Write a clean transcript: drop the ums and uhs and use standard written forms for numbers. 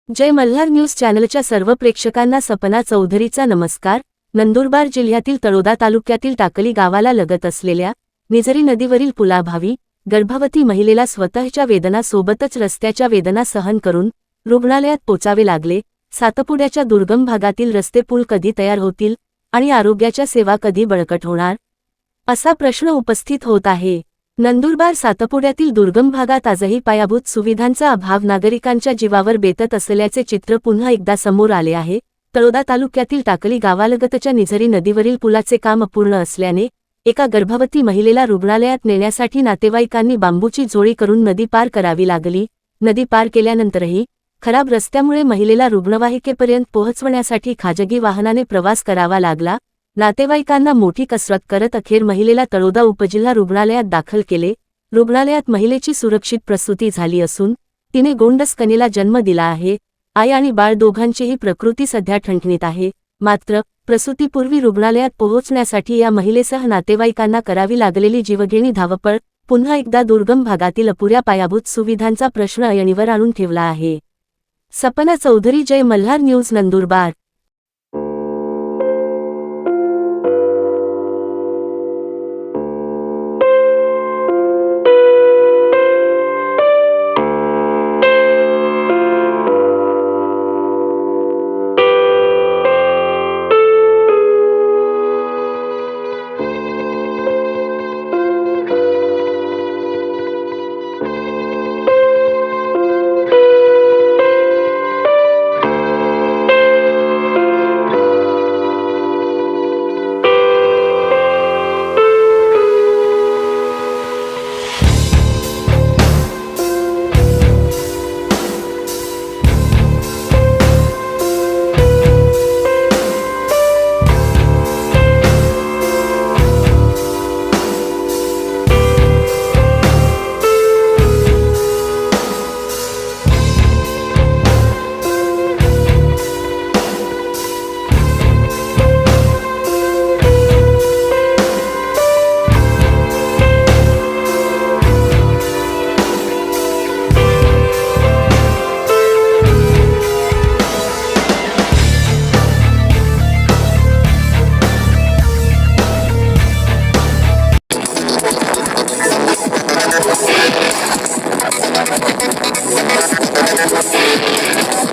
जय Malhar news चॅनलच्या सर्व प्रेक्षकांना सपना चौधरीचा नमस्कार। नंदुरबार जिल्ह्यातील तळोदा तालुक्यातील टाकली गावाला लगत असलेल्या निझरी नदीवरील पुलाभावी गर्भवती महिलेला स्वतःच्या वेदनासोबतच रस्त्याच्या वेदना सहन करून रुग्णालयात पोचावे लागले। सातपुड्याच्या दुर्गम भागातील रस्ते पूल कधी तयार होतील आणि आरोग्याच्या सेवा कधी बळकट होणार, असा प्रश्न उपस्थित होत आहे। नंदुरबार सातपुड्यातील दुर्गम भागात आजही पायाभूत सुविधांचा अभाव नागरिकांच्या जीवावर बेतत असल्याचे चित्र पुन्हा एकदा समोर आले आहे। तळोदा तालुक्यातील टाकली गावालगतच्या निझरी नदीवरील पुलाचे काम अपूर्ण असल्याने एका गर्भवती महिलेला रुग्णालयात नेण्यासाठी नातेवाईकांनी बांबूची झोळी करून नदी पार करावी लागली। नदी पार केल्यानंतरही खराब रस्त्यामुळे महिलेला रुग्णवाहिकेपर्यंत पोहोचवण्यासाठी खाजगी वाहनाने प्रवास करावा लागला। नातेवाईकांना मोठी कसरत करत अखेर महिलेला तळोदा उपजिल्हा रुग्णालयात दाखल केले। रुग्णालयात महिलेची सुरक्षित प्रसूती झाली असून तिने गोंडस कन्येला जन्म दिला आहे। आई आणि बाळ दोघांचीही प्रकृती सध्या ठणठणीत आहे। मात्र प्रसूतीपूर्वी रुग्णालयात पोहोचण्यासाठी या महिलेसह नातेवाईकांना करावी लागलेली जीवघेणी धावपळ पुन्हा एकदा दुर्गम भागातील अपुऱ्या पायाभूत सुविधांचा प्रश्न ऐरणीवर आणून ठेवला आहे। सपना चौधरी, जय मल्हार न्यूज, नंदुरबार।